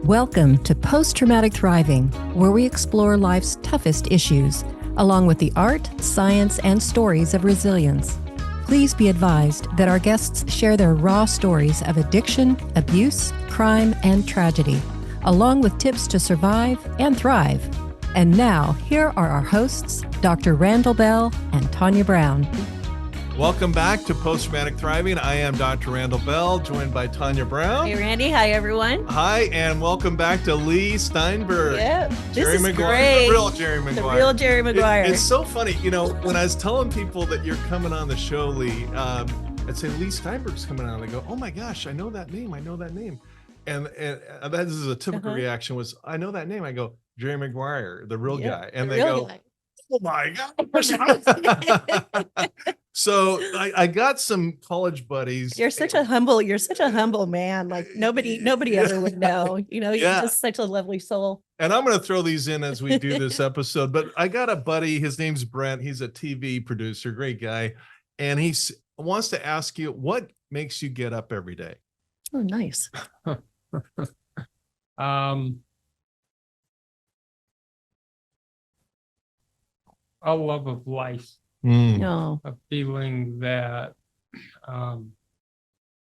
Welcome to Post-Traumatic Thriving, where we explore life's toughest issues, along with the art, science, and stories of resilience. Please be advised that our guests share their raw stories of addiction, abuse, crime, and tragedy, along with tips to survive and thrive. And now, here are our hosts, Dr. RandallBell and Tanya Brown. Welcome back to Post-Traumatic Thriving. I am Dr. Bell, joined by Tanya Brown. Hey, Randy. Hi, everyone. Hi, and welcome back to Leigh Steinberg. Yeah, Jeremy is Maguire, great. the real Jeremy Maguire. The real Jeremy Maguire. It's so funny. You know, when I was telling people that you're coming on the show, Leigh, I'd say, Leigh Steinberg's coming on. They go, oh my gosh, I know that name. I know that name. And that is a typical reaction was, I know that name. I go, Jeremy Maguire, the real guy. And they go, oh my gosh. So I got some college buddies. You're such a humble man. Like nobody ever would know. You know, you're just such a lovely soul. And I'm going to throw these in as we do this episode. But I got a buddy. His name's Brent. He's a TV producer, great guy. And he wants to ask you, what makes you get up every day? Oh, nice. A love of life. No. A feeling that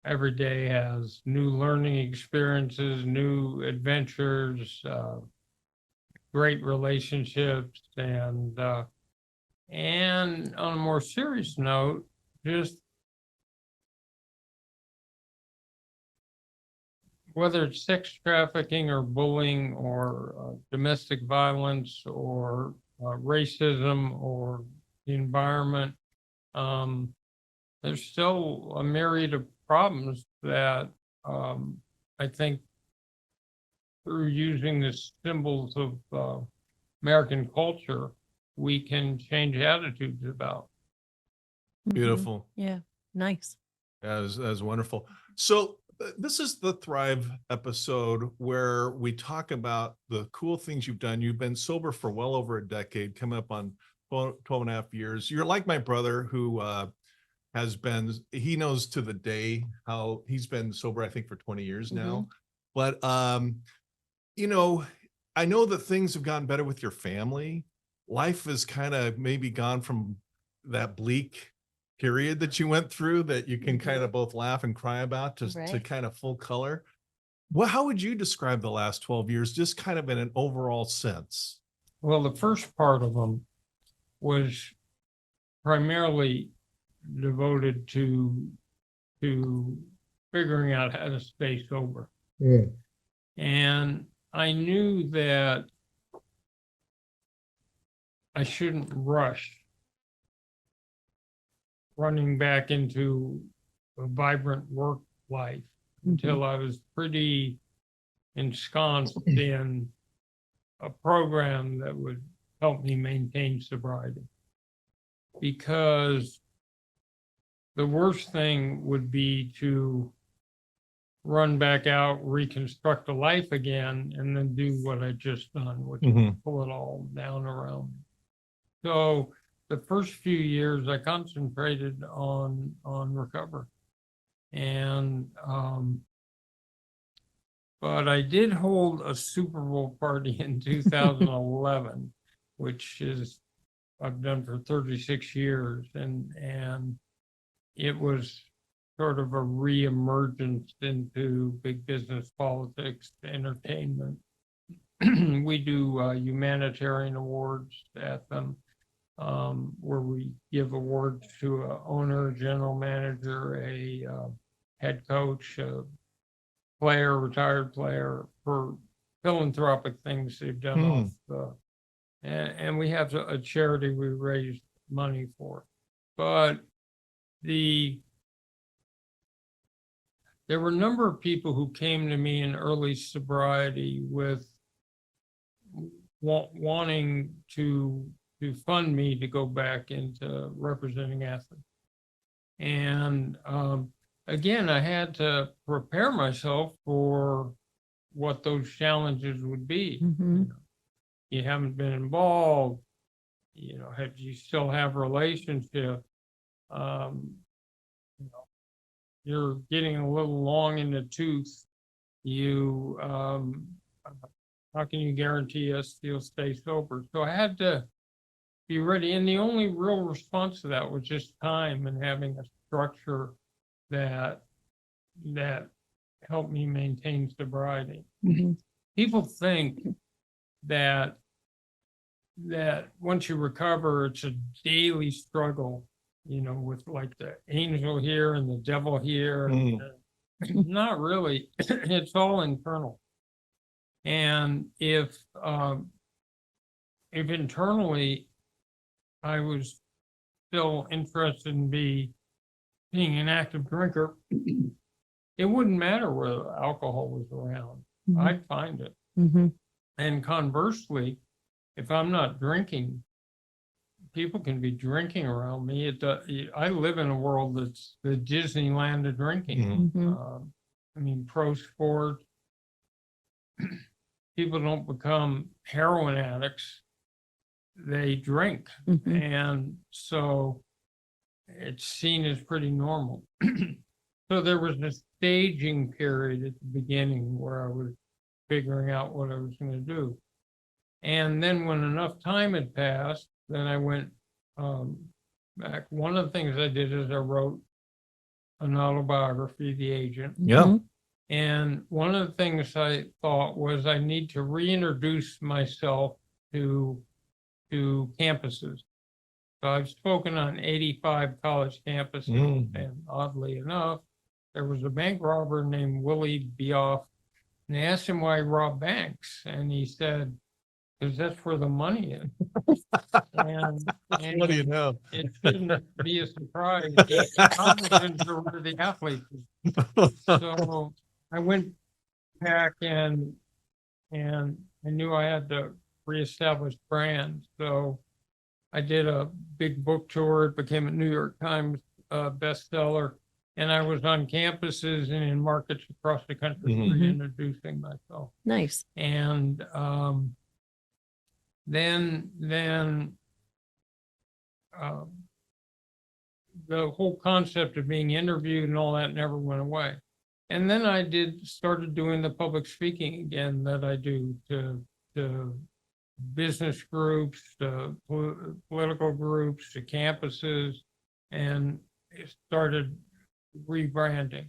every day has new learning experiences, new adventures, great relationships, and on a more serious note, just whether it's sex trafficking or bullying or domestic violence or racism or the environment, there's still a myriad of problems that I think through using the symbols of American culture, we can change attitudes about. Beautiful. Yeah, nice. That was wonderful. So this is the Thrive episode where we talk about the cool things you've done. You've been sober for well over a decade, coming up on 12 and a half years. You're like my brother who he knows to the day how he's been sober, I think, for 20 years now. But, you know, I know that things have gotten better with your family. Life has kind of maybe gone from that bleak period that you went through that you can kind of both laugh and cry about to kind of full color. Well, how would you describe the last 12 years, just kind of in an overall sense? Well, the first part of them was primarily devoted to figuring out how to stay sober. And I knew that I shouldn't rush running back into a vibrant work life until I was pretty ensconced in a program that would help me maintain sobriety. Because the worst thing would be to run back out, reconstruct a life again, and then do what I just done, which is pull it all down around me. So the first few years I concentrated on recovery. And but I did hold a Super Bowl party in 2011, which is I've done for 36 years, and it was sort of a reemergence into big business, politics, entertainment. We do humanitarian awards at them, where we give awards to an owner, general manager, a head coach, a player, retired player, for philanthropic things they've done. And we have a charity we raise money for. But there were a number of people who came to me in early sobriety with wanting to fund me to go back into representing athletes. And again, I had to prepare myself for what those challenges would be. You know, you haven't been involved, you know, you still have relationships, you know, you're getting a little long in the tooth, you how can you guarantee us you'll stay sober? So I had to be ready. And the only real response to that was just time and having a structure that helped me maintain sobriety. Mhm. People think that once you recover, it's a daily struggle, with like the angel here and the devil here. Not really. It's all internal. And if internally I was still interested in being an active drinker, it wouldn't matter whether alcohol was around. Mhm. I'd find it. Mhm. And conversely, if I'm not drinking, people can be drinking around me. I live in a world that's the Disneyland of drinking. Mhm. I mean, pro sport, people don't become heroin addicts, they drink. Mhm. And so it's seen as pretty normal. So there was a staging period at the beginning where I was figuring out what I was going to do. And then when enough time had passed, then I went back. One of the things I did is I wrote an autobiography, The Agent. Yeah. Mhm. And one of the things I thought was I need to reintroduce myself to campuses. So I've spoken on 85 college campuses, and oddly enough, there was a bank robber named Willie Bioff, and they asked him why he robbed banks, and he said, because that's where the money is. And What do you know? it shouldn't be a surprise. The accomplishments are where the athletes. So I went back and I knew I had to reestablish brand. So I did a big book tour. It became a New York Times bestseller. And I was on campuses and in markets across the country reintroducing myself. Nice. And then the whole concept of being interviewed and all that never went away. And then I started doing the public speaking again that I do to business groups, to political groups, to campuses, and it started rebranding.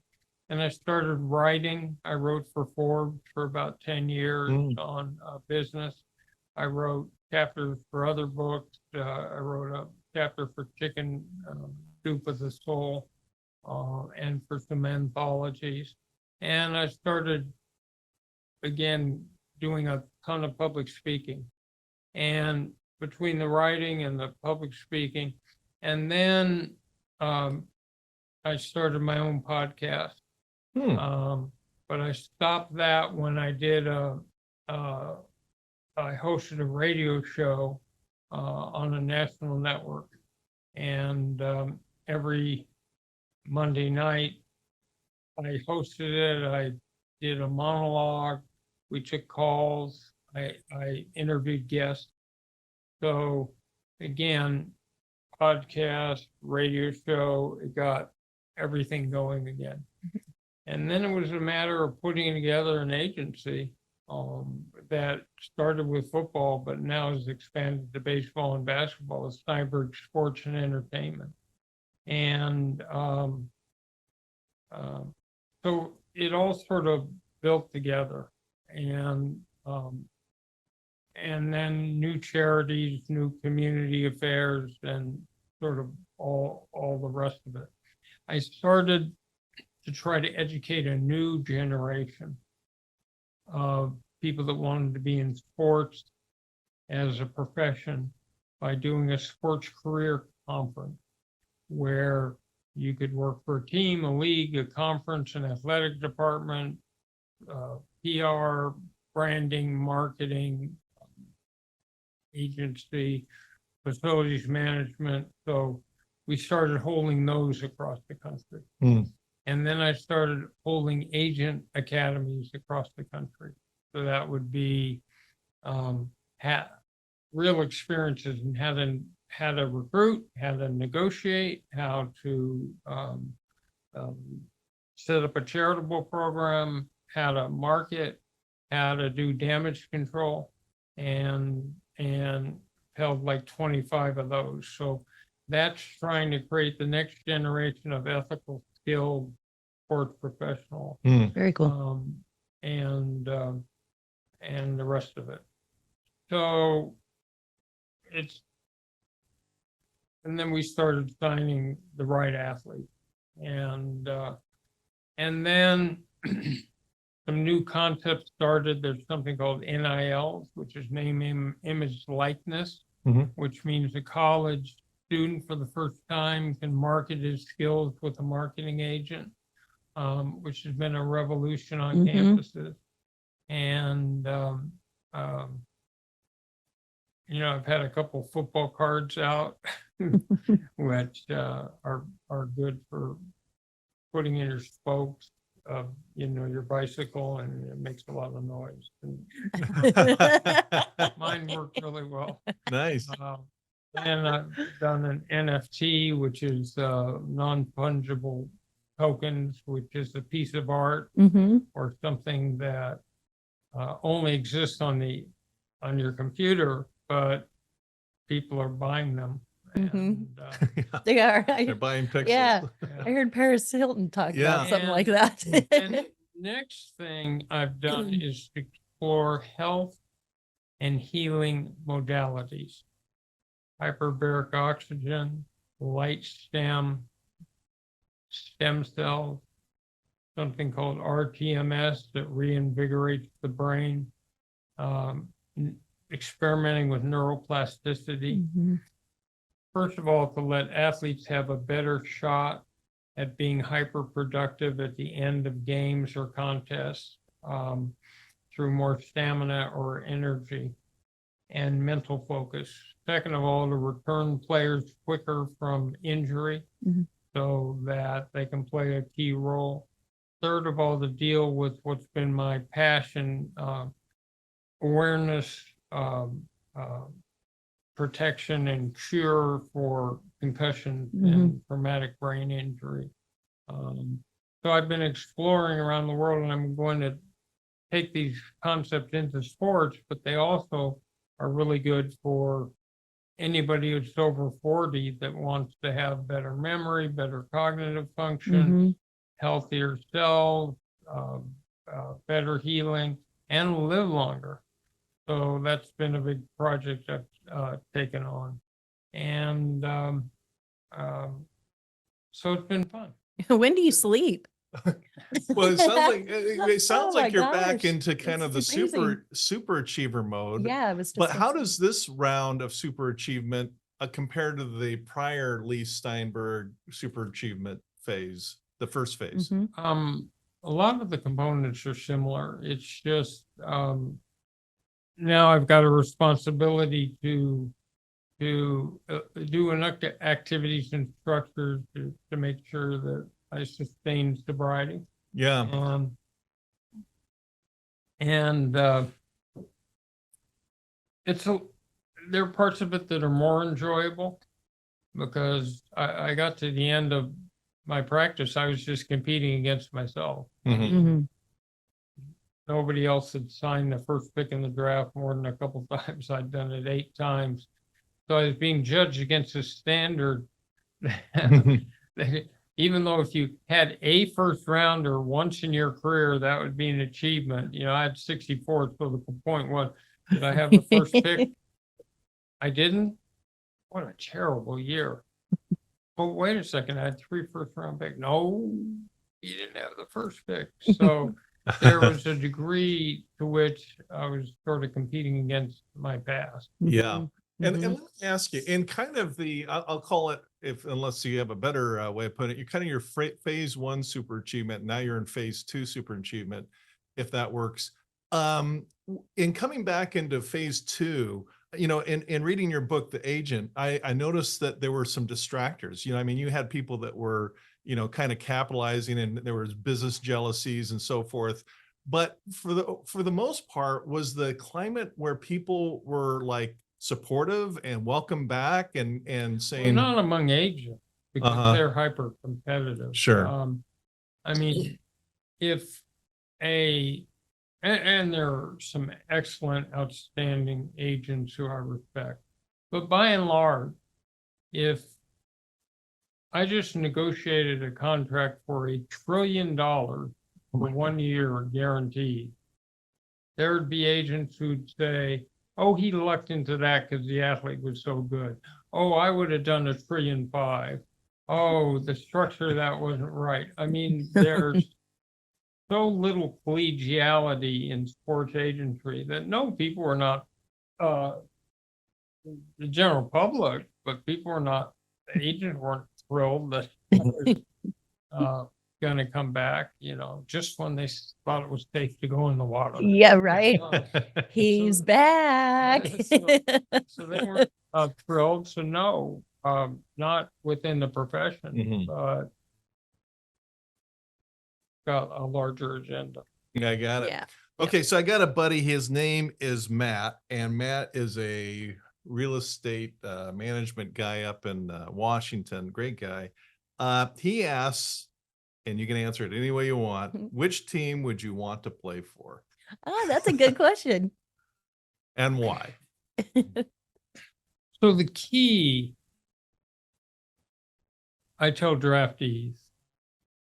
And I started writing. I wrote for Forbes for about 10 years on business. I wrote chapters for other books. I wrote a chapter for Chicken Soup of the Soul and for some anthologies. And I started, again, doing a ton of public speaking. And between the writing and the public speaking, and then I started my own podcast. But I stopped that when I did I hosted a radio show on a national network, and every Monday night I hosted it. I did a monologue. We took calls. I interviewed guests. So again, podcast, radio show, it got everything going again. And then it was a matter of putting together an agency that started with football, but now has expanded to baseball and basketball, Steinberg Sports and Entertainment. And so it all sort of built together. And then new charities, new community affairs, and sort of all the rest of it. I started to try to educate a new generation of people that wanted to be in sports as a profession by doing a sports career conference where you could work for a team, a league, a conference, an athletic department, PR, branding, marketing, agency, facilities management. So we started holding those across the country. And then I started holding agent academies across the country. So that would be real experiences in how to recruit, how to negotiate, how to set up a charitable program, how to market, how to do damage control, and held like 25 of those. So that's trying to create the next generation of ethical, skilled sports professional, Very cool. and the rest of it. So and then we started signing the right athletes, and then some new concepts started. There's something called NILs, which is name, image, likeness, which means a college student for the first time can market his skills with a marketing agent, which has been a revolution on campuses. And I've had a couple football cards out, which are good for putting in your spokes of your bicycle, and it makes a lot of noise. Mine worked really well. Nice. And I've done an NFT, which is non-fungible tokens, which is a piece of art or something that only exists on your computer, but people are buying them. And, They are. They're buying pixels. Yeah. I heard Paris Hilton talk about something like that. And next thing I've done is to explore health and healing modalities. Hyperbaric oxygen, light stem cells, something called RTMS that reinvigorates the brain, experimenting with neuroplasticity. First of all, to let athletes have a better shot at being hyper productive at the end of games or contests, through more stamina or energy and mental focus. Second of all, to return players quicker from injury so that they can play a key role. Third of all, to deal with what's been my passion, awareness, protection and cure for concussion and traumatic brain injury. So I've been exploring around the world, and I'm going to take these concepts into sports, but they also are really good for anybody who's over 40 that wants to have better memory, better cognitive function, healthier cells, better healing, and live longer. So that's been a big project I've taken on. And so it's been fun. When do you sleep? Well, it sounds like you're back gosh. into kind of the It's amazing. super achiever mode. Yeah, I was just But how gonna does this round of super achievement compare to the prior Leigh Steinberg super achievement phase, the first phase? say. A lot of the components are similar. It's just now I've got a responsibility to do enough activities and structures to make sure that I sustain sobriety. Yeah. There are parts of it that are more enjoyable because I got to the end of my practice. I was just competing against myself. Nobody else had signed the first pick in the draft more than a couple times. I'd done it 8 times. So I was being judged against a standard that even though if you had a first rounder once in your career, that would be an achievement. I had 64, so the point was, did I have the first pick? I didn't. What a terrible year. But wait a second, I had 3 first-round picks. No, you didn't have the first pick. So there was a degree to which I was sort of competing against my past. Yeah. And let me ask you, in kind of I'll call it, unless you have a better way of putting it, you're kind of your phase 1 super achievement. Now you're in phase 2 super achievement, if that works. In coming back into phase 2, in reading your book, The Agent, I noticed that there were some distractors. You had people that were, kind of capitalizing, and there was business jealousies and so forth. But for the most part, was the climate where people were like supportive and welcome back and saying, not among agents because they're hyper competitive. Sure. If a and there are some excellent, outstanding agents who I respect. But by and large, if I just negotiated a contract for $1 trillion for 1 year guaranteed, there would be agents who'd say, oh, he lucked into that because the athlete was so good. Oh, I would have done $1.5 trillion. Oh, the structure of that wasn't right. I mean, there's so little collegiality in sports agentry that no, people are not, the general public, but people are not, the agents weren't thrilled that going to come back, just when they thought it was safe to go in the water. Yeah, right. He's So- back. So they weren't thrilled. So no, not within the profession, Mhm. but got a larger agenda. I got it. Yeah. Okay, so I got a buddy. His name is Matt, and Matt is a real estate management guy up in Washington. Great guy. He asks, and you can answer it any way you want, which team would you want to play for Oh, that's a good question. and why? So the key, I tell draftees,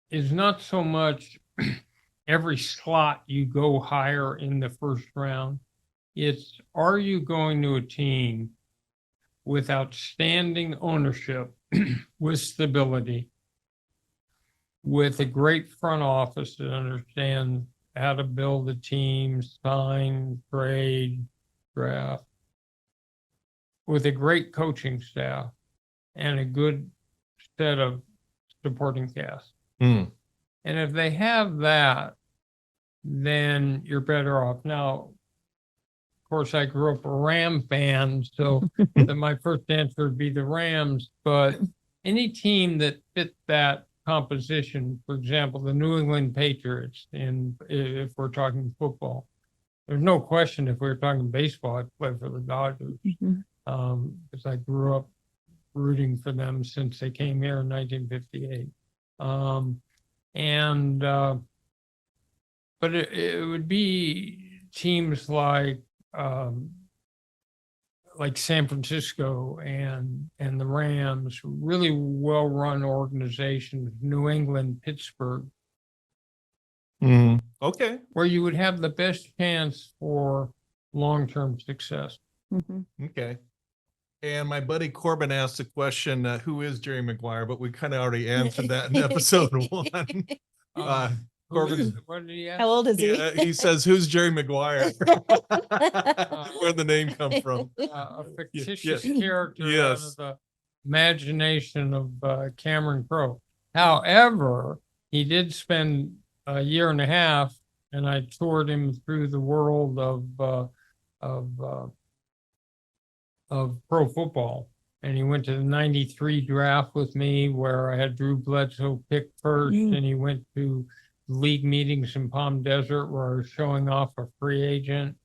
is not so much every slot you go higher in the first round. It's, are you going to a team with outstanding ownership, with stability, with a great front office that understands how to build a team, sign, trade, draft, with a great coaching staff and a good set of supporting cast. Hmm. And if they have that, then you're better off. Now, of course, I grew up a Ram fan, so my first answer would be the Rams, but any team that fit that composition, for example, the New England Patriots, and if we're talking football, there's no question if we were talking baseball, I'd play for the Dodgers, because I grew up rooting for them since they came here in 1958. But it would be teams like San Francisco and the Rams, really well-run organizations, New England, Pittsburgh, Okay. where you would have the best chance for long-term success. Okay. And my buddy Corbin asked the question, who is Jerry Maguire? But we kind of already answered that in episode 1. Corbin, What did he ask? How old is he? he says, who's Jerry Maguire? Where'd the name come from? A fictitious yes. character out Yes. of the imagination of Cameron Crowe. However, he did spend a year and a half, and I toured him through the world of pro football. And he went to the 93 draft with me, where I had Drew Bledsoe picked first, and he went to league meetings in Palm Desert where I was showing off a free agent.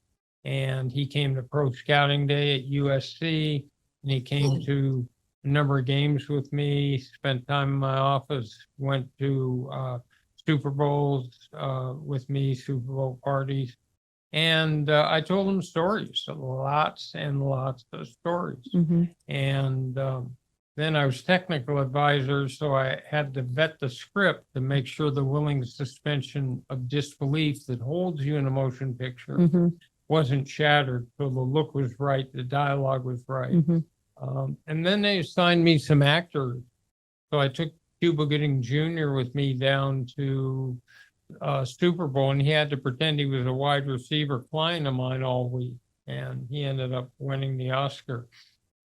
And he came to pro scouting day at USC, and he came to a number of games with me, spent time in my office, went to Super Bowls with me, Super Bowl parties. And I told him stories, lots and lots of stories. And then I was technical advisor, so I had to vet the script to make sure the willing suspension of disbelief that holds you in a motion picture wasn't shattered. So the look was right, the dialogue was right. And then they assigned me some actors. So I took Cuba Gooding Jr. with me down to Super Bowl, and he had to pretend he was a wide receiver client of mine all week, and he ended up winning the Oscar.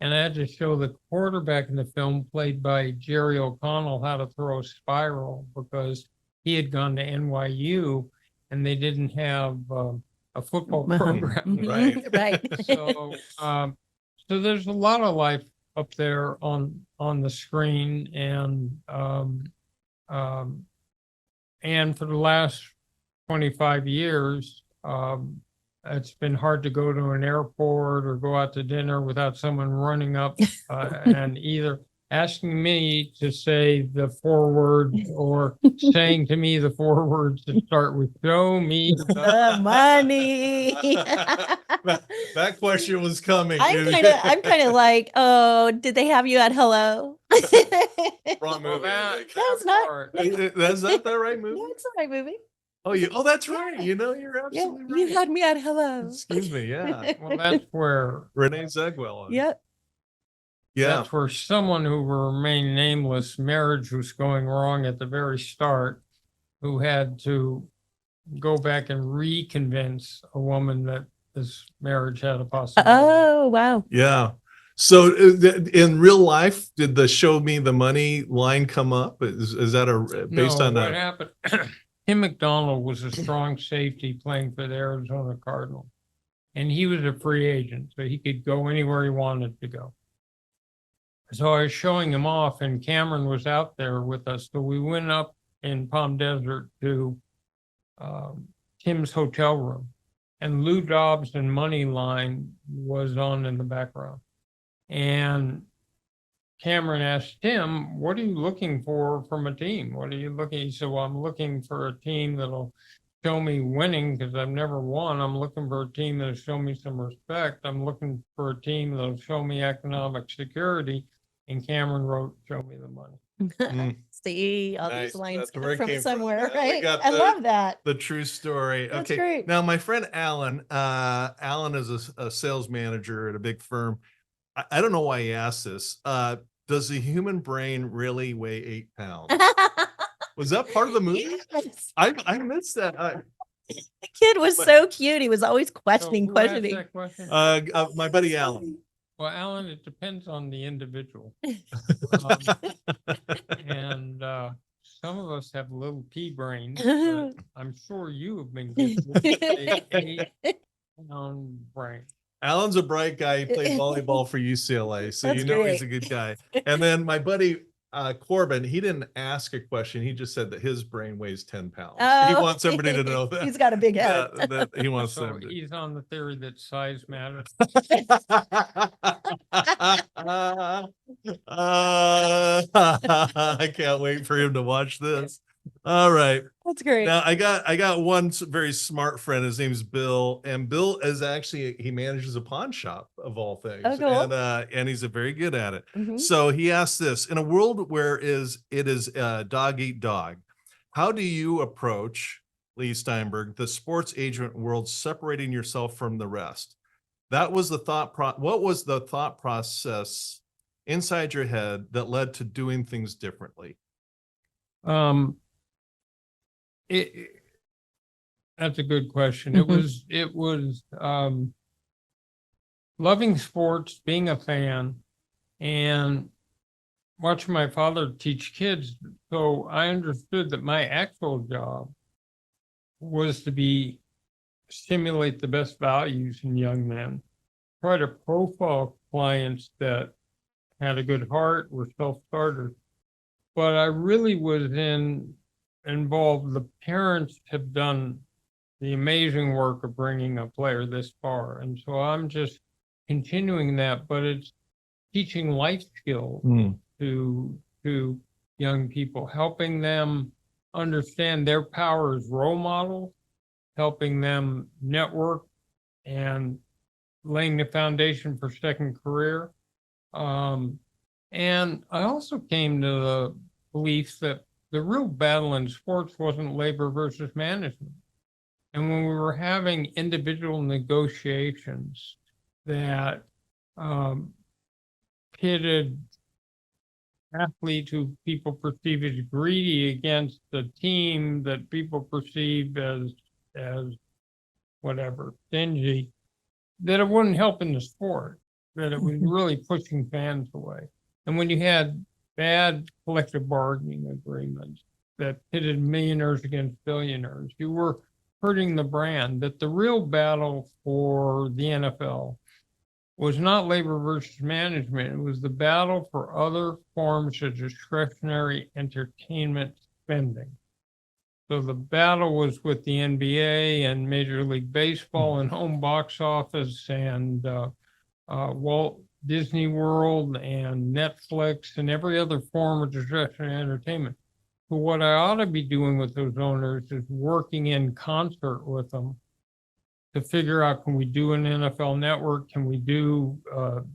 And I had to show the quarterback in the film, played by Jerry O'Connell, how to throw a spiral, because he had gone to NYU and they didn't have a football program. Right. So there's a lot of life up there on the screen, and for the last 25 years, it's been hard to go to an airport or go out to dinner without someone running up and either asking me to say the 4 words or saying to me the 4 words to start with, show me The money. That question was coming. I'm kind of like, oh, did they have you at hello? Wrong Well, movie. That's not- part. That's not the right movie. No, it's the right movie. Oh, that's right. You're Yeah, absolutely you right. had me at hello. Excuse me. Yeah. Well, that's where Renee Zegwell. Yep. Yeah. that's where someone who will remain nameless, marriage was going wrong at the very start, who had to go back and reconvince a woman that this marriage had a possibility. Oh, wow. Yeah. So in real life, did the show me the money line come up? Is that based No, on what a happened? Tim McDonald was a strong safety playing for the Arizona Cardinals. And he was a free agent, so he could go anywhere he wanted to go. So I was showing him off, and Cameron was out there with us. So we went up in Palm Desert to Tim's hotel room, and Lou Dobbs and Money Line was on in the background. And Cameron asked Tim, what are you looking for from a team? What are you looking? He said, well, I'm looking for a team that'll show me winning because I've never won. I'm looking for a team that'll show me some respect. I'm looking for a team that'll show me economic security. And Cameron wrote, show me the money. See, all Nice. these lines That's come where it from came from. somewhere, Yeah, we right? got I the- love that. the true story? That's Okay. great. Now, my friend Alan, Alan is a sales manager at a big firm. I don't know why he asked this. Does the human brain really weigh 8 pounds? Was that part of the movie? Yes. I missed that. The kid was so cute. He was always So questioning, who asked questioning. that question? My buddy Alan. Well, Alan, it depends on the individual. And some of us have little pea brains, but I'm sure you have been given a 8-pound brain. Alan's a bright guy. He played volleyball for UCLA, so That's you know he's great. a good guy. And then my buddy Corbin, he didn't ask a question. He just said that his brain weighs 10 pounds. He Oh. wants everybody to know that. He's got a big head. that he wants So them to. he's on the theory that size matters. I can't wait for him to watch this. All right. That's great. Now I got one very smart friend. His name's Bill, and Bill is actually, he manages a pawn shop of all things. Oh, cool. And he's very good at it. Mhm. So he asked this: in a world where it is dog eat dog, how do you approach, Leigh Steinberg, the sports agent world, separating yourself from the rest? That was the what was the thought process inside your head that led to doing things differently? That's a good question. It was loving sports, being a fan, and watching my father teach kids. So I understood that my actual job was to stimulate the best values in young men, try to profile clients that had a good heart, were self-starters. But I really was involved. The parents have done the amazing work of bringing a player this far. And so I'm just continuing that, but it's teaching life skills to young people, helping them understand their power as role models, helping them network and laying the foundation for second career. And I also came to the belief that the real battle in sports wasn't labor versus management. And when we were having individual negotiations that pitted athletes who people perceive as greedy against the team that people perceive as whatever, stingy, that it wouldn't help in the sport, that it was really pushing fans away. And when you had bad collective bargaining agreements that pitted millionaires against billionaires, you were hurting the brand. That the real battle for the NFL was not labor versus management. It was the battle for other forms of discretionary entertainment spending. So the battle was with the NBA and Major League Baseball and home box office and Walt Disney World and Netflix and every other form of discretionary entertainment. But what I ought to be doing with those owners is working in concert with them to figure out, can we do an NFL network? Can we do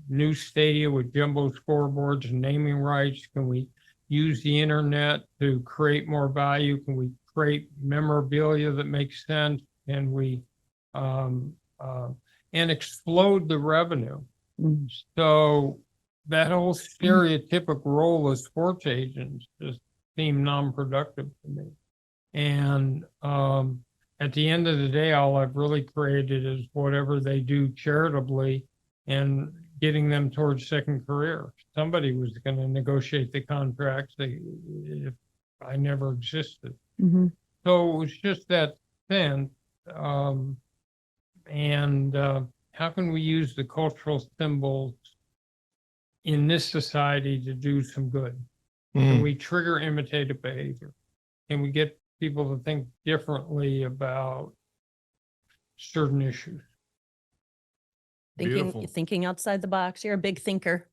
new stadia with jumbo scoreboards and naming rights? Can we use the internet to create more value? Can we create memorabilia that makes sense? Can we and explode the revenue? So that whole stereotypic role of sports agents just seemed non-productive to me. And at the end of the day, all I've really created is whatever they do charitably and getting them towards second career. Somebody was going to negotiate the contracts if I never existed. Mm-hmm. So it was just that thin. How can we use the cultural symbols in this society to do some good? Can we trigger imitative behavior? Can we get people to think differently about certain issues? Beautiful. Thinking outside the box. You're a big thinker.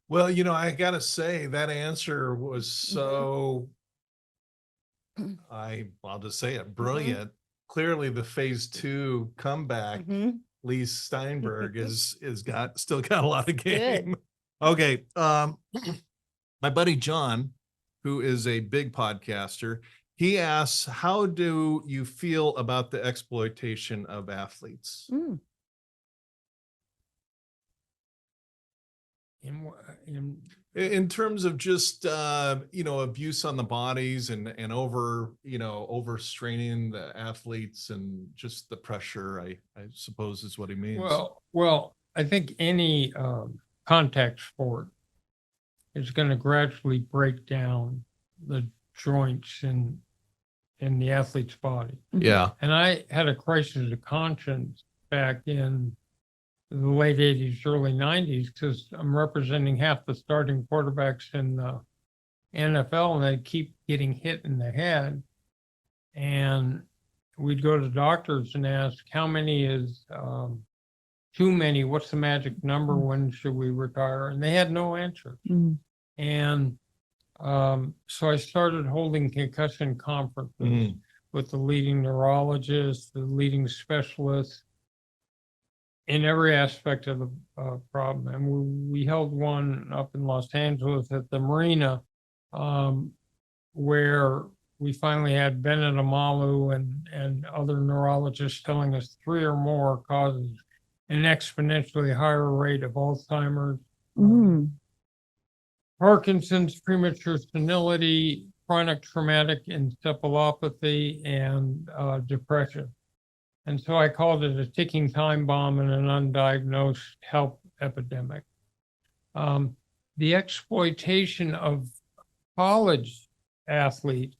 Well, I gotta say that answer was so, I'll just say it, brilliant. Clearly the phase 2 comeback, Leigh Steinberg still got a lot of game. Okay. My buddy John, who is a big podcaster, he asks, how do you feel about the exploitation of athletes? In terms of just abuse on the bodies and overstraining the athletes and just the pressure, I suppose is what he means. Well, I think any contact sport is going to gradually break down the joints in the athlete's body. Yeah. And I had a crisis of conscience back in the late 80s, early 90s, because I'm representing half the starting quarterbacks in the NFL, and they keep getting hit in the head. And we'd go to doctors and ask, how many is too many? What's the magic number? When should we retire? And they had no answer. And so I started holding concussion conferences with the leading neurologists, the leading specialists in every aspect of the problem. And we held one up in Los Angeles at the Marina, where we finally had Bennett Amalu and other neurologists telling us 3 or more causes an exponentially higher rate of Alzheimer's, Parkinson's, premature senility, chronic traumatic encephalopathy, and depression. And so I called it a ticking time bomb and an undiagnosed health epidemic. The exploitation of college athletes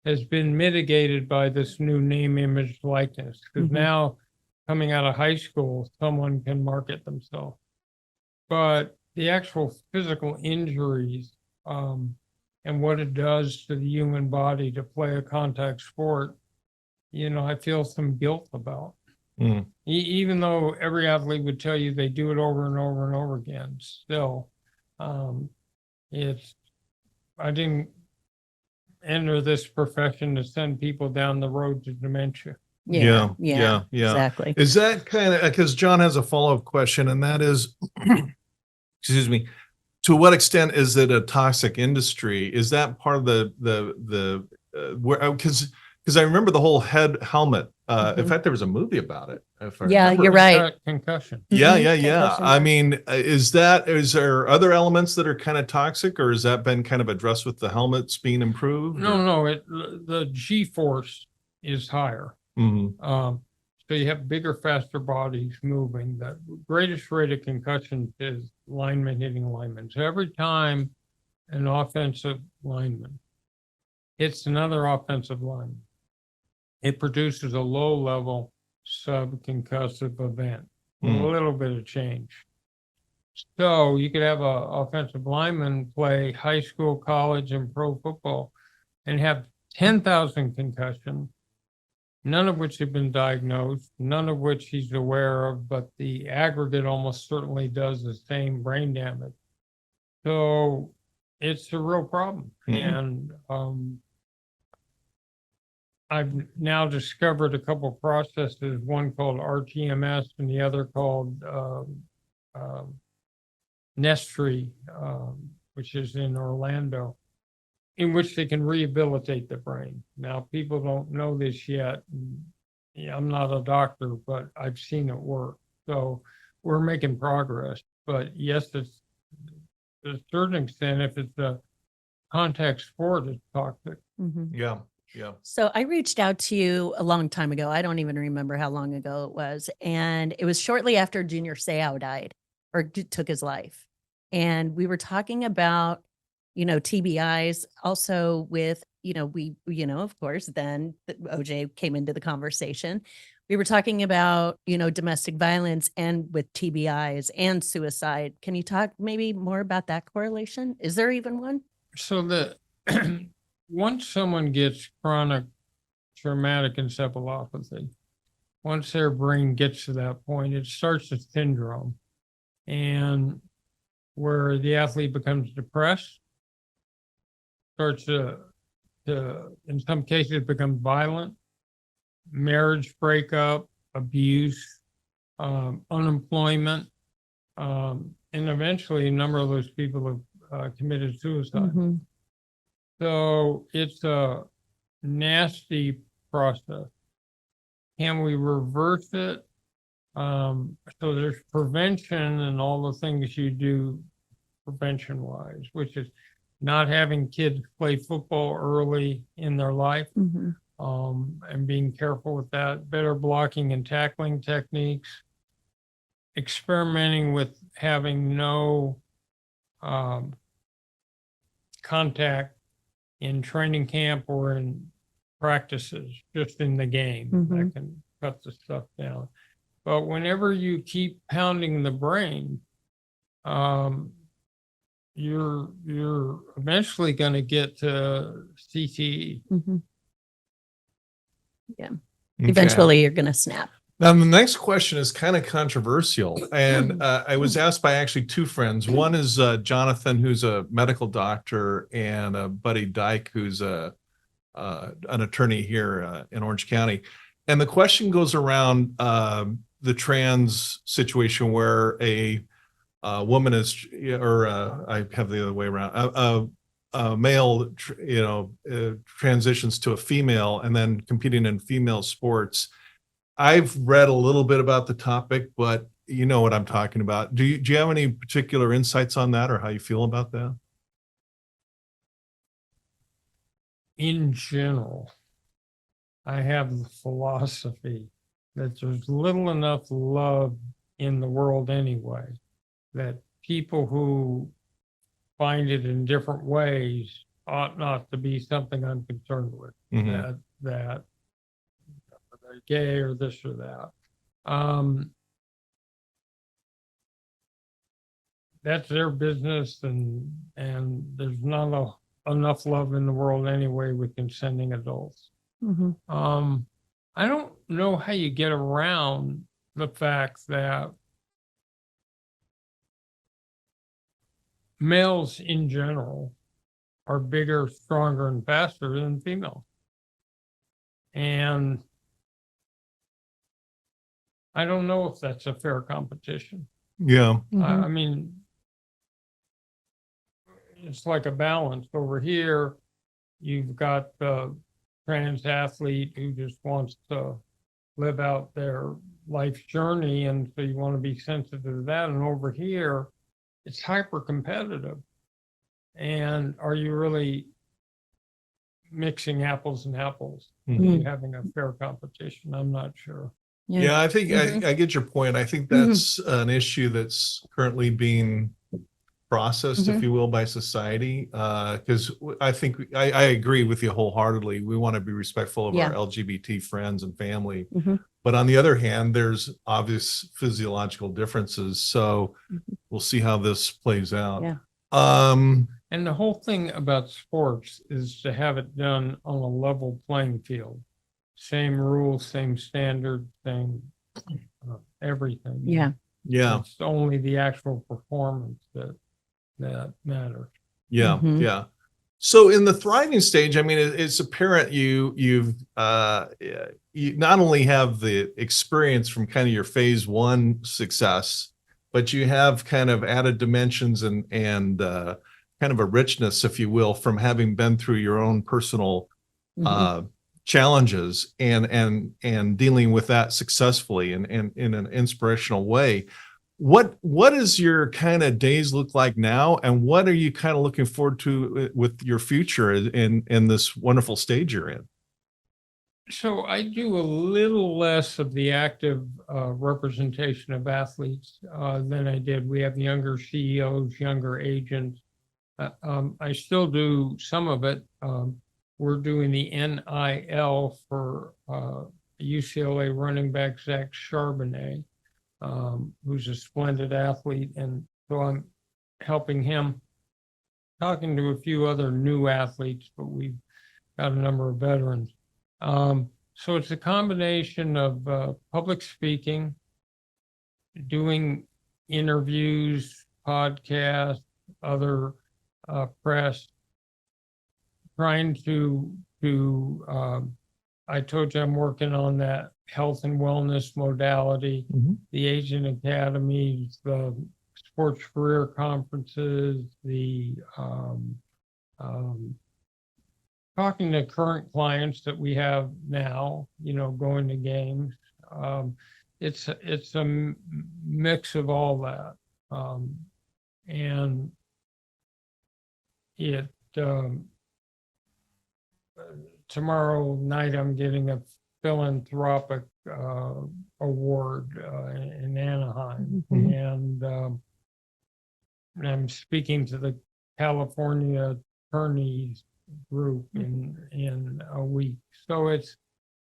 has been mitigated by this new name, image, likeness, because now coming out of high school, someone can market themselves. But the actual physical injuries and what it does to the human body to play a contact sport, I feel some guilt about. Even though every athlete would tell you they do it over and over and over again, still, I didn't enter this profession to send people down the road to dementia. Yeah. Exactly. Is that kind of, because John has a follow-up question, and that is, excuse me, to what extent is it a toxic industry? Is that part of the because I remember the whole head helmet. In fact, there was a movie about it. You're right. Concussion. Yeah. Concussion. I mean, is there other elements that are kind of toxic, or has that been kind of addressed with the helmets being improved? No, the G-force is higher. So you have bigger, faster bodies moving. The greatest rate of concussion is lineman hitting linemen. So every time an offensive lineman hits another offensive lineman, it produces a low-level subconcussive event, a little bit of change. So you could have an offensive lineman play high school, college, and pro football and have 10,000 concussions, none of which have been diagnosed, none of which he's aware of, but the aggregate almost certainly does the same brain damage. So it's a real problem. And I've now discovered a couple of processes, one called RTMS and the other called Nestry, which is in Orlando, in which they can rehabilitate the brain. Now, people don't know this yet. Yeah, I'm not a doctor, but I've seen it work. So we're making progress. But yes, it's to a certain extent, if it's a contact sport, it's toxic. Yeah. Yeah. So I reached out to you a long time ago. I don't even remember how long ago it was. And it was shortly after Junior Seau died or took his life. And we were talking about, TBIs also with, of course, then OJ came into the conversation. We were talking about, domestic violence and with TBIs and suicide. Can you talk maybe more about that correlation? Is there even one? So once someone gets chronic traumatic encephalopathy, once their brain gets to that point, it starts a syndrome, and where the athlete becomes depressed, starts to in some cases become violent, marriage breakup, abuse, unemployment, and eventually a number of those people have committed suicide. So it's a nasty process. Can we reverse it? So there's prevention and all the things you do prevention wise, which is not having kids play football early in their life, and being careful with that, better blocking and tackling techniques, experimenting with having no contact in training camp or in practices, just in the game. That can cut the stuff down. But whenever you keep pounding the brain, you're eventually going to get to CTE. Yeah. Eventually you're going to snap. Now, the next question is kind of controversial. And I was asked by actually two friends. One is Jonathan, who's a medical doctor, and Buddy Dyke, who's an attorney here in Orange County. And the question goes around the trans situation where a woman is, or I have the other way around, a male, transitions to a female and then competing in female sports. I've read a little bit about the topic, but you know what I'm talking about. Do you have any particular insights on that or how you feel about that? In general, I have the philosophy that there's little enough love in the world anyway, that people who find it in different ways ought not to be something I'm concerned with. That they're gay or this or that. That's their business, and there's not enough love in the world anyway with consenting adults. I don't know how you get around the fact that males in general are bigger, stronger, and faster than females. And I don't know if that's a fair competition. Yeah. I mean, it's like a balance. Over here, you've got the trans athlete who just wants to live out their life's journey, and so you want to be sensitive to that. And over here, it's hyper competitive. And are you really mixing apples and apples? Are you having a fair competition? I'm not sure. Yeah, I think I get your point. I think that's an issue that's currently being processed, if you will, by society. Because I think I agree with you wholeheartedly. We want to be respectful of our LGBT friends and family. But on the other hand, there's obvious physiological differences. So we'll see how this plays out. And the whole thing about sports is to have it done on a level playing field. same rules, same standard, same everything. Yeah. Yeah. It's only the actual performance that matters. Yeah. Mhm. Yeah. So in the thriving stage, I mean, it's apparent you not only have the experience from kind of your phase one success, but you have kind of added dimensions and kind of a richness, if you will, from having been through your own personal Mhm. challenges and dealing with that successfully and in an inspirational way. What is your kind of days look like now, and what are you kind of looking forward to with your future in this wonderful stage you're in? So I do a little less of the active representation of athletes than I did. We have younger CEOs, younger agents. I still do some of it. We're doing the NIL for UCLA running back Zach Charbonnet, who's a splendid athlete. And so I'm helping him, talking to a few other new athletes, but we've got a number of veterans. So it's a combination of public speaking, doing interviews, podcasts, other press, trying to I told you I'm working on that health and wellness modality, the Agent Academies, the sports career conferences, the talking to current clients that we have now, going to games. It's a mix of all that. And it, tomorrow night, I'm getting a philanthropic award in Anaheim. And I'm speaking to the California attorneys group in a week. So it's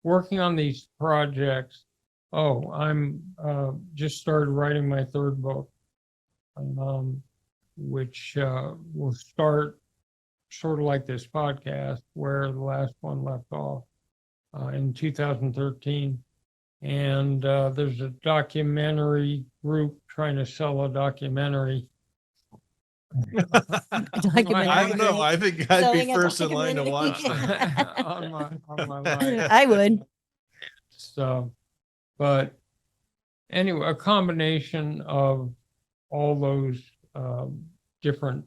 working on these projects. Oh, I'm just started writing my third book, which will start sort of like this podcast where the last one left off in 2013. And there's a documentary group trying to sell a documentary. I don't know. I think I'd be Selling a first in line to watch documentary. that. on my life. I would. So, but anyway, a combination of all those different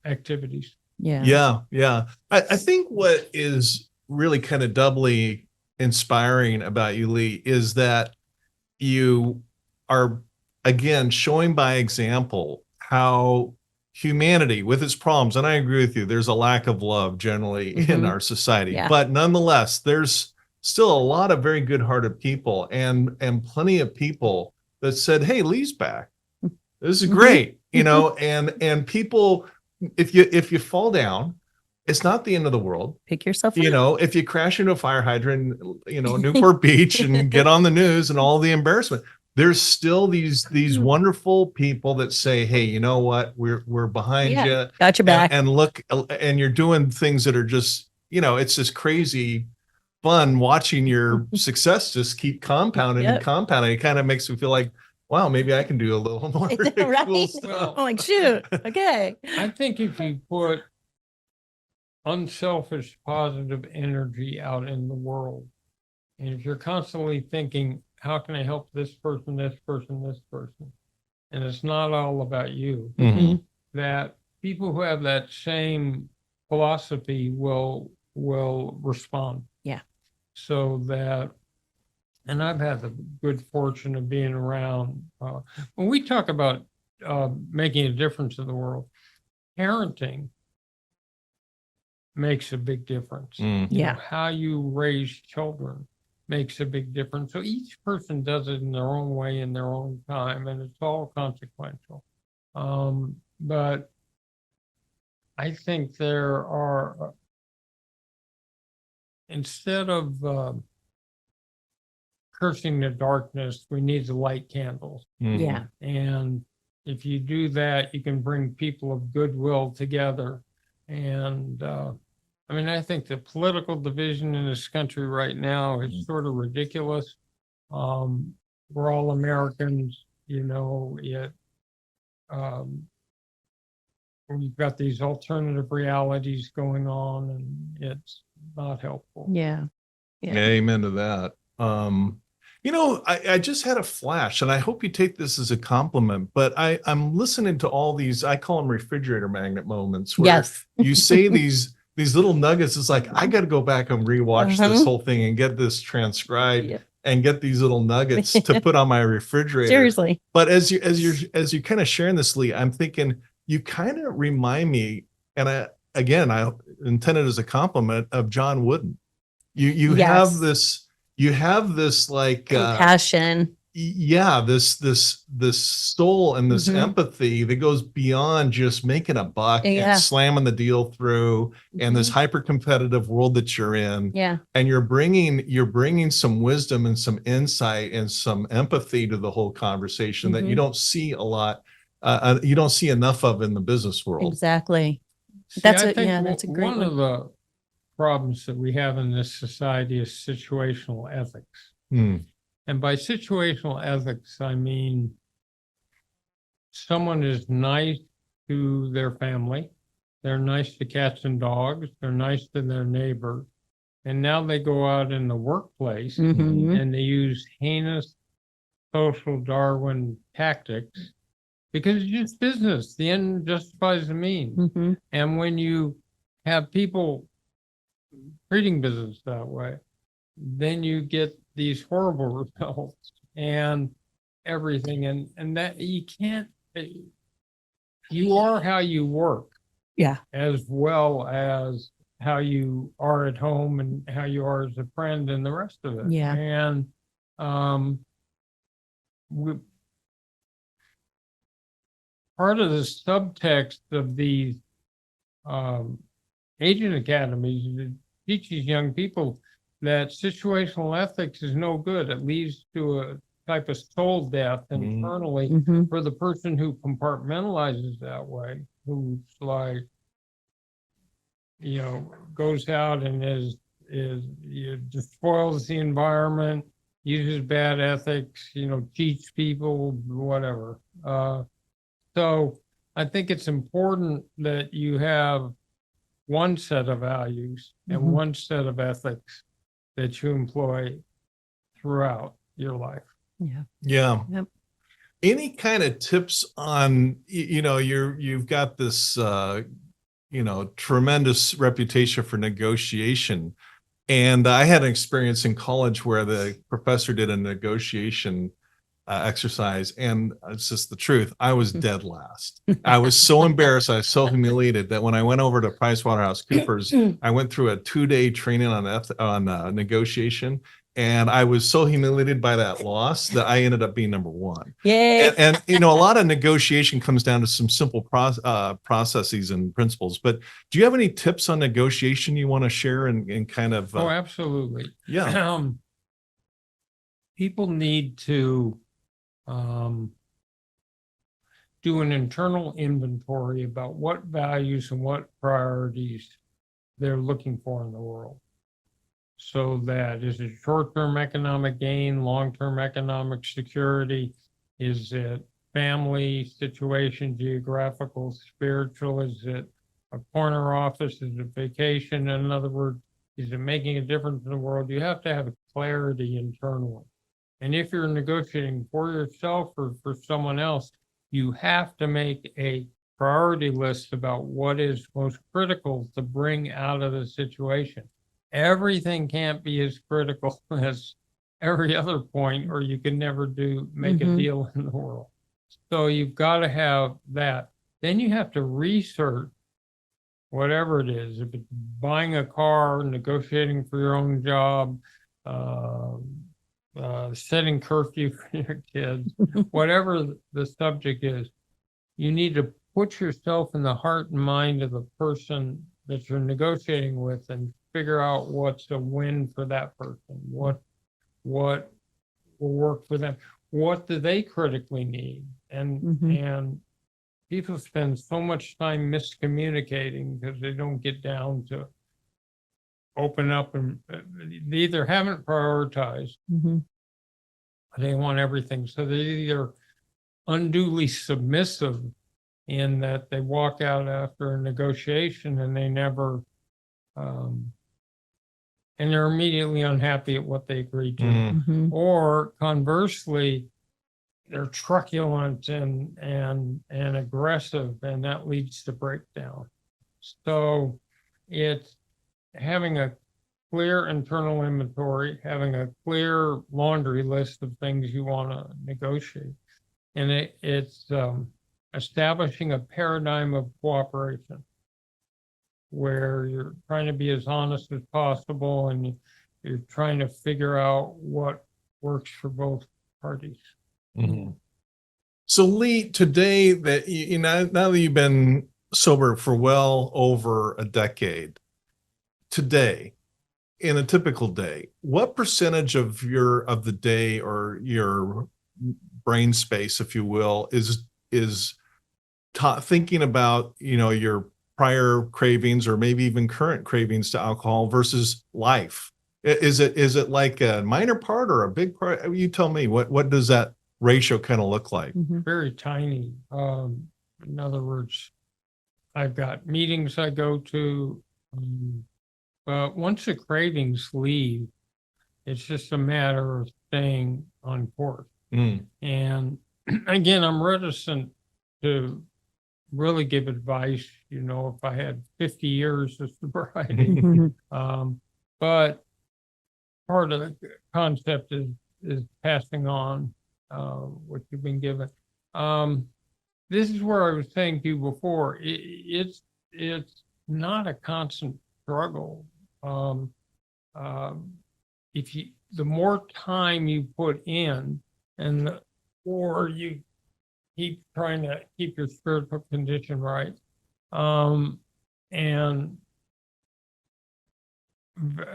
activities. Yeah. Yeah, yeah. I think what is really kind of doubly inspiring about you, Leigh, is that you are, again, showing by example how humanity with its problems, and I agree with you, there's a lack of love generally in our society, Yeah. but nonetheless, there's still a lot of very good-hearted people and plenty of people that said, hey, Leigh's back. This is great, and people, if you fall down, it's not the end of the world. Pick yourself up. If you crash into a fire hydrant, Newport Beach and get on the news and all the embarrassment, there's still these wonderful people that say, hey, you know what, we're behind you. Got your back. And look, and you're doing things that are just, it's just crazy fun watching your success just keep compounding and compounding. It kind of makes me feel like, wow, maybe I can do a little more Right? cool stuff. I'm like, shoot. Okay. I think if you put unselfish, positive energy out in the world, and if you're constantly thinking, how can I help this person, this person, this person, and it's not all about you, that people who have that same philosophy will respond. Yeah. So that, and I've had the good fortune of being around. When we talk about making a difference in the world, parenting makes a big difference. Yeah. How you raise children makes a big difference. So each person does it in their own way, in their own time, and it's all consequential. But I think there are, instead of cursing the darkness, we need to light candles. Yeah. And if you do that, you can bring people of goodwill together. And I mean, I think the political division in this country right now is sort of ridiculous. We're all Americans, yet we've got these alternative realities going on, and it's not helpful. Yeah. Amen to that. I just had a flash, and I hope you take this as a compliment, but I'm listening to all these, I call them refrigerator magnet moments, where Yes. you say these little nuggets. It's like, I got to go back and rewatch this whole thing and get this transcribed Yep. and get these little nuggets to put on my refrigerator. Seriously. But as you kind of sharing this, Leigh, I'm thinking you kind of remind me, and I intended as a compliment, of John Wooden. You have this like Compassion. this soul and this empathy that goes beyond just making a buck and slamming the deal through, and this hyper competitive world that you're in. Yeah. And you're bringing some wisdom and some insight and some empathy to the whole conversation that you don't see a lot. You don't see enough of in the business world. Exactly. See, That's I a think that's a great one one. of the problems that we have in this society is situational ethics. And by situational ethics, I mean someone is nice to their family, they're nice to cats and dogs, they're nice to their neighbor, and now they go out in the workplace and they use heinous social Darwin tactics because it's just business. The end justifies the means. And when you have people treating business that way, then you get these horrible results and everything. And that you can't, you are how you work. Yeah. As well as how you are at home and how you are as a friend and the rest of it. Yeah. And part of the subtext of these agent academies that teaches young people that situational ethics is no good. It leads to a type of soul death internally for the person who compartmentalizes that way, who's like, goes out and just spoils the environment, uses bad ethics, cheats people, whatever. So I think it's important that you have one set of values and one set of ethics that you employ throughout your life. Yeah. Yep. Any kind of tips on, you've got this, tremendous reputation for negotiation. And I had an experience in college where the professor did a negotiation exercise, and it's just the truth. I was dead last. I was so embarrassed. I was so humiliated that when I went over to PricewaterhouseCoopers, I went through a 2-day training on negotiation, and I was so humiliated by that loss that I ended up being number one. Yay. And a lot of negotiation comes down to some simple processes and principles. But do you have any tips on negotiation you want to share and kind of? Oh, absolutely. Yeah. People need to do an internal inventory about what values and what priorities they're looking for in the world. So that is it short-term economic gain, long-term economic security? Is it family situation, geographical, spiritual? Is it a corner office? Is it vacation? In other words, is it making a difference in the world? You have to have clarity internally. And if you're negotiating for yourself or for someone else, you have to make a priority list about what is most critical to bring out of the situation. Everything can't be as critical as every other point, or you can never make a deal in the world. So you've got to have that. Then you have to research whatever it is. If it's buying a car, negotiating for your own job, setting curfew for your kids, whatever the subject is, you need to put yourself in the heart and mind of the person that you're negotiating with and figure out what's a win for that person. What will work for them? What do they critically need? And people spend so much time miscommunicating because they don't get down to open up and they either haven't prioritized, Mhm. they want everything. So they're either unduly submissive in that they walk out after a negotiation and they never, and they're immediately unhappy at what they agreed to. Mhm. Or conversely, they're truculent and aggressive, and that leads to breakdown. So it's having a clear internal inventory, having a clear laundry list of things you want to negotiate. And it's establishing a paradigm of cooperation where you're trying to be as honest as possible and you're trying to figure out what works for both parties. Mhm. So Leigh, today that you know, now that you've been sober for well over a decade, today, in a typical day, what percentage of the day or your brain space, if you will, is thinking about, you know, your prior cravings or maybe even current cravings to alcohol versus life? Is it like a minor part or a big part? You tell me, what does that ratio kind of look like? Mhm. Very tiny. In other words, I've got meetings I go to, but once the cravings leave, it's just a matter of staying on course. Mm. And again, I'm reticent to really give advice, you know, if I had 50 years of sobriety. Mhm. But part of the concept is passing on what you've been given. This is where I was saying to you before, it's not a constant struggle. If you, the more time you put in and the more you keep trying to keep your spiritual condition right, and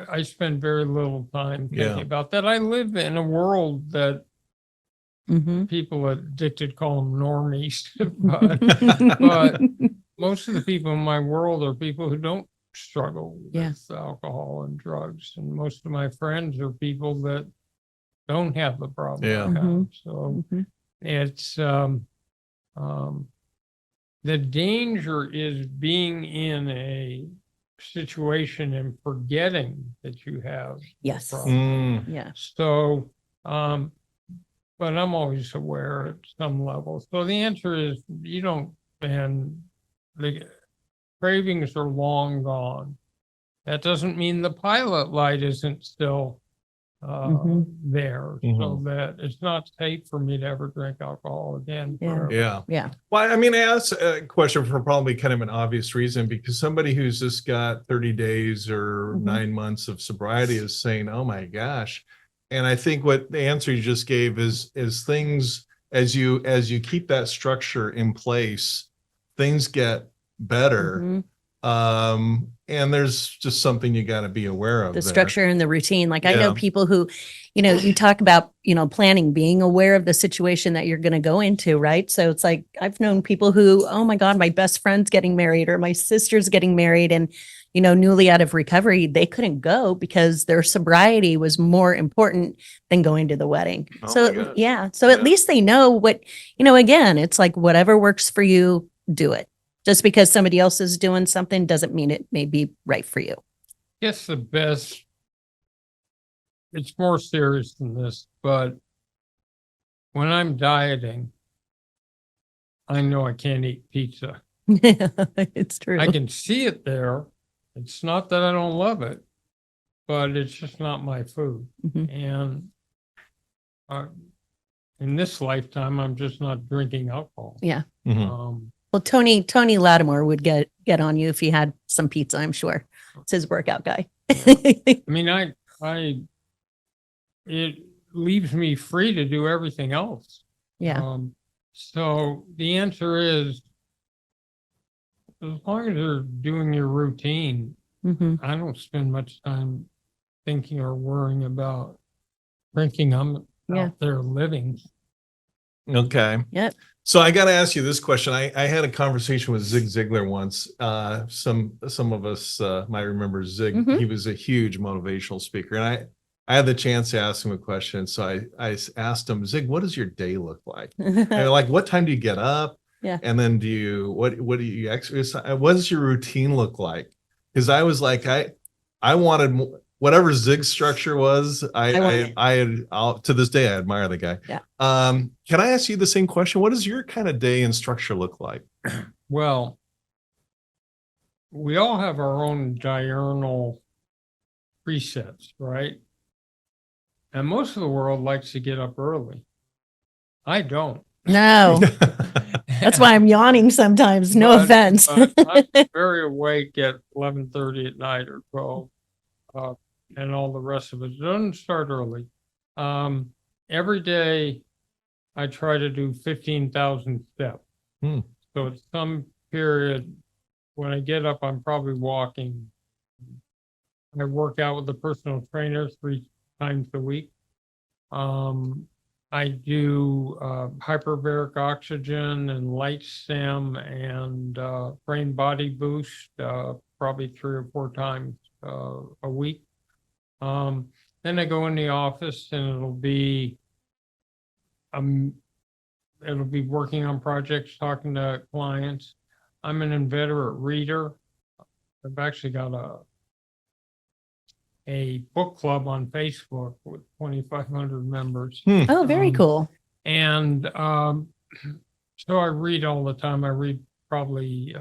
I spend very little time thinking about that. I live in a world that Mhm. people addicted call them normies, but most of the people in my world are people who don't struggle Yeah. with alcohol and drugs, and most of my friends are people that don't have the problem I have. Mhm. So Mhm. it's the danger is being in a situation and forgetting that you have the Yes. problem. Mm. Yeah. So, but I'm always aware at some level. So the answer is you don't, and the cravings are long gone. That doesn't mean the pilot light isn't still Mhm. there, so Mhm. that it's not safe for me to ever drink alcohol again. Yeah. Forever. Yeah. Yeah. Well, I mean, I asked a question for probably kind of an obvious reason, because somebody who's just got 30 days or Mhm. 9 months of sobriety is saying, oh my gosh. And I think what the answer you just gave is things as you keep that structure in place, things get better. Mhm. And there's just something you got to be aware of The there. structure and the routine. Like I Yeah. know people who, you know, you talk about, you know, planning, being aware of the situation that you're going to go into, right? So it's like, I've known people who, oh my God, my best friend's getting married or my sister's getting married and, you know, newly out of recovery, they couldn't go because their sobriety was more important than going to the wedding. Oh my So gosh. yeah. So at Yeah. least they know what, you know, again, it's like whatever works for you, do it. Just because somebody else is doing something doesn't mean it may be right for you. Guess the best, it's more serious than this, but when I'm dieting, I know I can't eat pizza. It's true. I can see it there. It's not that I don't love it, but it's just not my food. Mhm. And in this lifetime, I'm just not drinking alcohol. Yeah. Mhm. Well, Tony Lattimore would get on you if he had some pizza, I'm sure. It's his workout guy. I mean, it leaves me free to do everything else. Yeah. So the answer is, as long as you're doing your routine, Mhm. I don't spend much time thinking or worrying about drinking. I'm Yeah. out there living. Okay. Yep. So I got to ask you this question. I had a conversation with Zig Ziglar once. Some of us might remember Zig. Mhm. He was a huge motivational speaker, and I had the chance to ask him a question. So I asked him, Zig, what does your day look like? And like, what time do you get up? Yeah. And then what do you exercise? What does your routine look like? Because I was like, I wanted whatever Zig's structure was. To this day, I admire the guy. Yeah. Can I ask you the same question? What does your kind of day and structure look like? Well, we all have our own diurnal presets, right? And most of the world likes to get up early. I don't. No, that's why I'm yawning sometimes. No But- offense. but I'm very awake at 11:30 at night or 12, and all the rest of it. It doesn't start early. Every day I try to do 15,000 steps. Hmm. So at some period, when I get up, I'm probably walking. I work out with a personal trainer 3 times a week. I do hyperbaric oxygen and light stim and brain body boost probably 3 or 4 times a week. Then I go in the office and it'll be working on projects, talking to clients. I'm an inveterate reader. I've actually got a book club on Facebook with 2,500 members. Oh, very cool. And so I read all the time. I read probably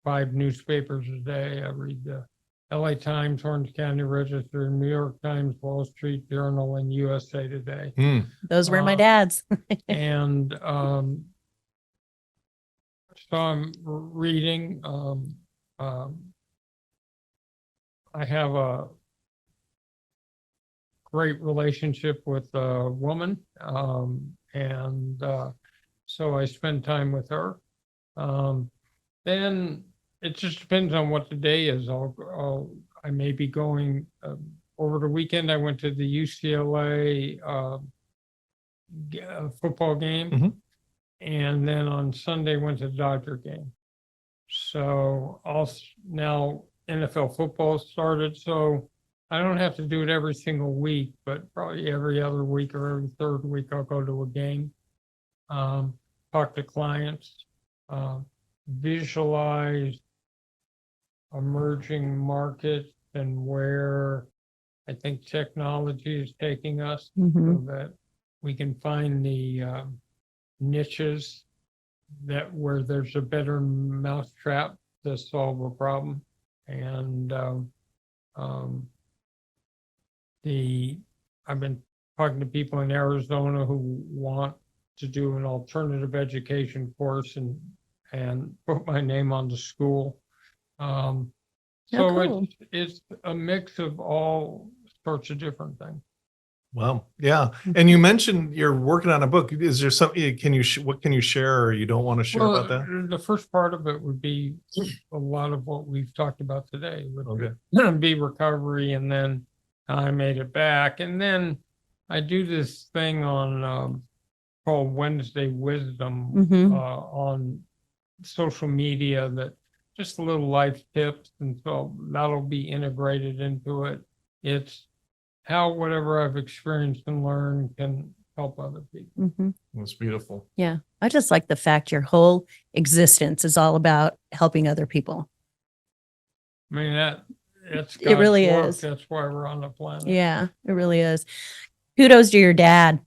5 newspapers a day. I read the LA Times, Orange County Register, New York Times, Wall Street Journal, and USA Today. Those were my dad's. And so I'm reading. I have a great relationship with a woman, and so I spend time with her. Then it just depends on what the day is. I may be going over the weekend. I went to the UCLA football game, Mhm. and then on Sunday went to the Dodger game. So now NFL football started, so I don't have to do it every single week, but probably every other week or every third week I'll go to a game, talk to clients, visualize emerging markets and where I think technology is taking us, so that we can find the niches where there's a better mousetrap to solve a problem. And I've been talking to people in Arizona who want to do an alternative education course and put my name on the school. So cool. it's a mix of all sorts of different things. Wow. Yeah. And you mentioned you're working on a book. Is there something, what can you share or you don't want to share about that? The first part of it would be a lot of what we've talked about today. Okay. Be recovery, and then I made it back. And then I do this thing on called Wednesday Wisdom on social media, that just little life tips, and so that'll be integrated into it. It's how whatever I've experienced and learned can help other people. That's beautiful. Yeah. I just like the fact your whole existence is all about helping other people. I mean, it's It really God's work. is. That's why we're on the planet. Yeah, it really is. Kudos to your dad.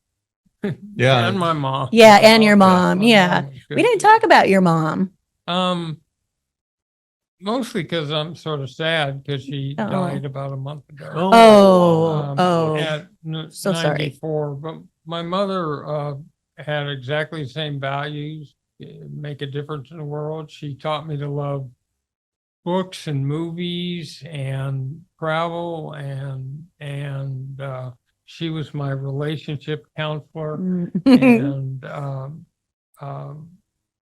Yeah. And my mom. Yeah, and your mom. My Yeah. mom was We good didn't too. talk about your mom. Mostly because I'm sort of sad because she Oh. died about a month ago. Oh. At So sorry. 94. But my mother had exactly the same values, make a difference in the world. She taught me to love books and movies and travel, and she was my relationship counselor. And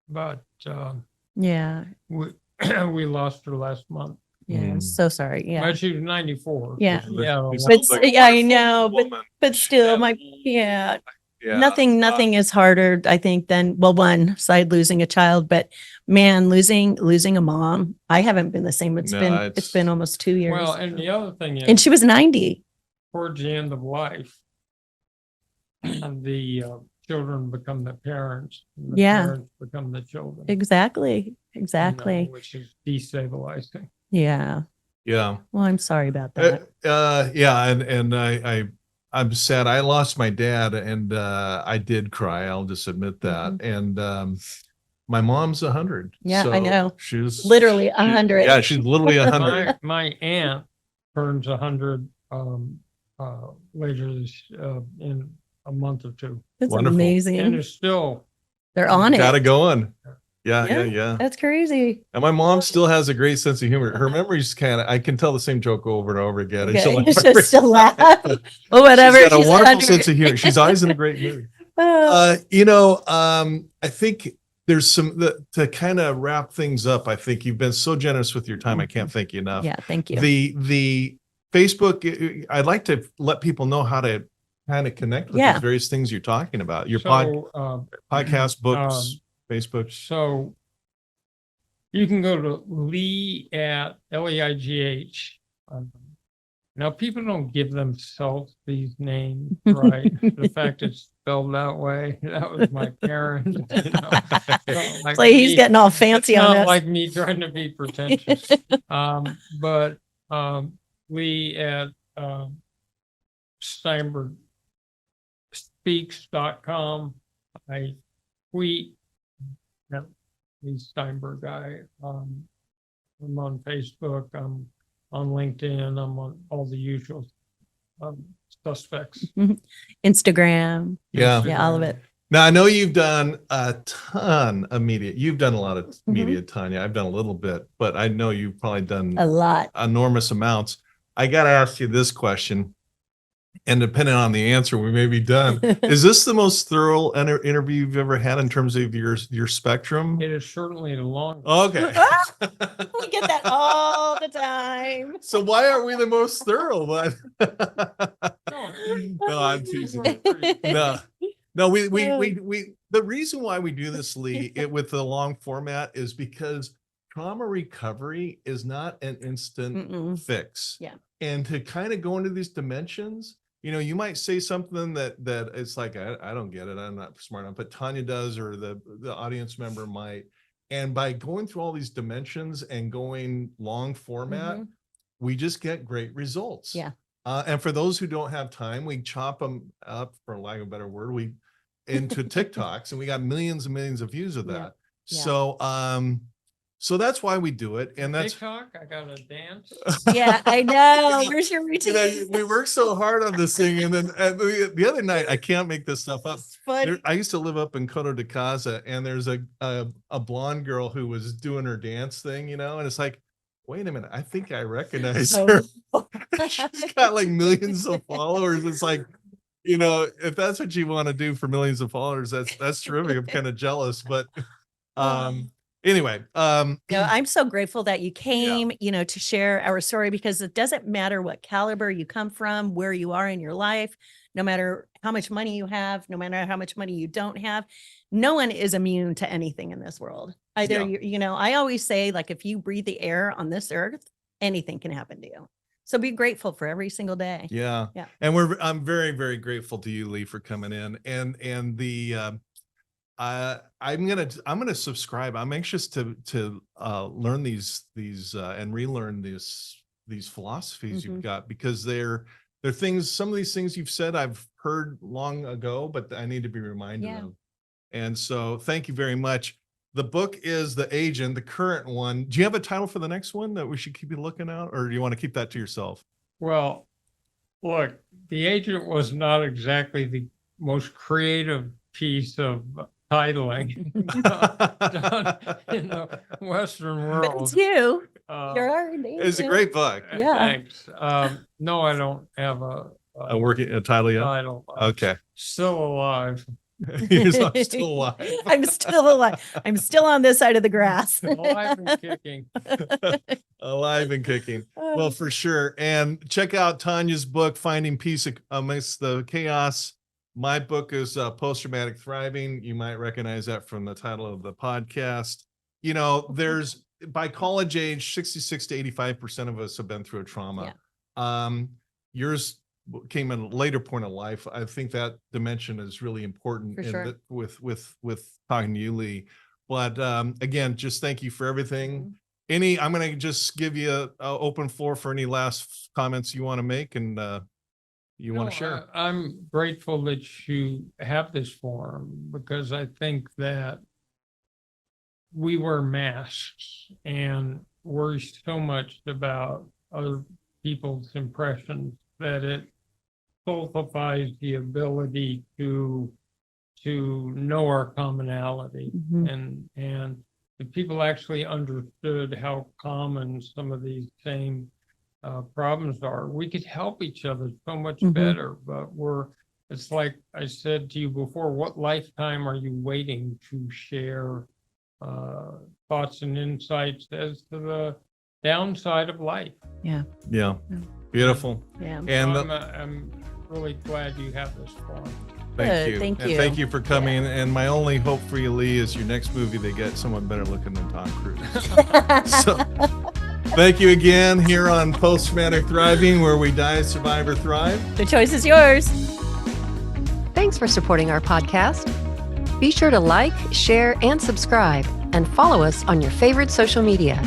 but Yeah. we lost her last month. Yeah. So sorry. Yeah. But she was 94. Yeah. Yeah. You But sound like a yeah, I wonderful know, woman. but still, my, yeah. Yeah. Nothing is harder, I think, than, well, one side losing a child, but man, losing a mom. I haven't been the same. It's No, been almost 2 years. Well, and the other thing And is, she was 90. towards the end of life, the children become the parents, and the Yeah. parents become the children. Exactly. you Exactly. know, which is destabilizing. Yeah. Yeah. Well, I'm sorry about that. Yeah. And I'm sad. I lost my dad and I did cry. I'll just admit that. And my mom's 100. Yeah, I know. She's Literally 100. Yeah, she's literally 100. My aunt turns 100 later this in a month or two, That's Wonderful. and amazing. it's still They're on Got it it. going. Yeah, Yeah. yeah. That's crazy. And my mom still has a great sense of humor. Her memory's I can tell the same joke over and over again. And she'll Okay. laugh Just every still laugh. time. Well, whatever. She's got a She's wonderful 100. sense of humor. She's always in a great mood. I think there's to kind of wrap things up. I think you've been so generous with your time. I can't thank you enough. Yeah, thank you. The Facebook, I'd like to let people know how to kind of connect with Yeah. these various things you're talking about. Your so. podcast, books, Facebook. So you can go to Leigh at Leigh. Now, people don't give themselves these names, right? The fact it's spelled that way, that was my parents. You know? It's not Like he's me- getting all fancy it's on not us. like me trying to be pretentious. But Leigh at Steinberg speaks.com. I tweet at Leigh Steinberg. I'm on Facebook. I'm on LinkedIn. I'm on all the usual suspects. Instagram. Yeah. Yeah, all of it. Now, I know you've done a ton of media. You've done a lot of Mm-hmm. media, Tanya. I've done a little bit, but I know you've probably done A lot. enormous amounts. I got to ask you this question, and depending on the answer, we may be done. Is this the most thorough interview you've ever had in terms of your spectrum? It is certainly the longest. Okay. We get that all the time. So why aren't we the most thorough? But No, I'm teasing. No, we the reason why we do this, Leigh, with the long format is because trauma recovery is not an instant fix. Yeah. And to kind of go into these dimensions, you might say something that it's like, I don't get it. I'm not smart enough, but Tanya does, or the audience member might. And by going through all these dimensions and going long format, we just get great results. Yeah. And for those who don't have time, we chop them up, for lack of a better word, into TikToks, and we got millions and millions of views of that. Yeah. So that's why we do it. And that's, TikTok, I gotta dance. Yeah, I know. Where's your routine? we work so hard on this thing. And then the other night, I can't make this stuff up. I used to live up in Coto de Casa, and there's a blonde girl who was doing her dance thing, and it's like, wait a minute, I think I recognize her. She's got like millions of followers. It's like, if that's what you want to do for millions of followers, that's terrific. I'm kind of jealous, but anyway, I'm so grateful that you came, to share our story, because it doesn't matter what caliber you come from, where you are in your life, no matter how much money you have, no matter how much money you don't have, no one is immune to anything in this world. Either, I always say, like, if you breathe the air on this earth, anything can happen to you. So be grateful for every single day. Yeah. Yeah. And I'm very, very grateful to you, Leigh, for coming in. And the, I'm gonna subscribe. I'm anxious to learn these and relearn these philosophies you've got, because they're things. Some of these things you've said I've heard long ago, but I need to be reminded of. And so, thank you very much. The book is The Agent, the current one. Do you have a title for the next one that we should keep looking at, or do you want to keep that to yourself? Well, look, The Agent was not exactly the most creative piece of titling in the Western But world. it's you. You're already. It's a great book. Yeah. Thanks. No, I don't have A title yet? title. Okay. Still alive. You're still alive. I'm still alive. I'm still on this side of the grass. Alive and kicking. Alive and kicking. Well, for sure. And check out Tanya's book, Finding Peace Amidst the Chaos. My book is Post-Traumatic Thriving. You might recognize that from the title of the podcast. You know, there's by college age, 66 to 85% of us have been through a trauma. Yours came at a later point of life. I think that dimension is really important For sure. with talking to you, Leigh. But again, just thank you for everything. Mm-hmm. I'm going to just give you an open floor for any last comments you want to make and you want to share. I'm grateful that you have this forum, because I think that we wear masks and worry so much about other people's impressions that it stultifies the ability to know our commonality. Mhm. And if people actually understood how common some of these same problems are, we could help each other so much Mhm. better. But it's like I said to you before, what lifetime are you waiting to share thoughts and insights as to the downside of life? Yeah. Beautiful. Yeah. And So I'm really glad you have this forum. thank Good, you. thank And you. thank you for coming. And my only hope for you, Leigh, is your next movie, they get someone better looking than Tom Cruise. So thank you again here on Post-Traumatic Thriving, where we die, survive, or thrive. The choice is yours. Thanks for supporting our podcast. Be sure to like, share, and subscribe, and follow us on your favorite social media.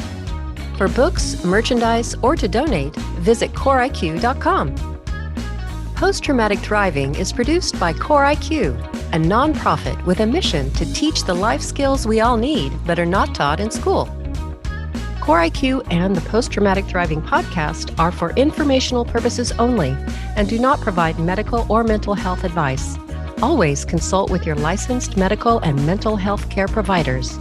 For books, merchandise, or to donate, visit CoreIQ.com. Post-Traumatic Thriving is produced by CoreIQ, a nonprofit with a mission to teach the life skills we all need but are not taught in school. CoreIQ and the Post-Traumatic Thriving podcast are for informational purposes only and do not provide medical or mental health advice. Always consult with your licensed medical and mental health care providers.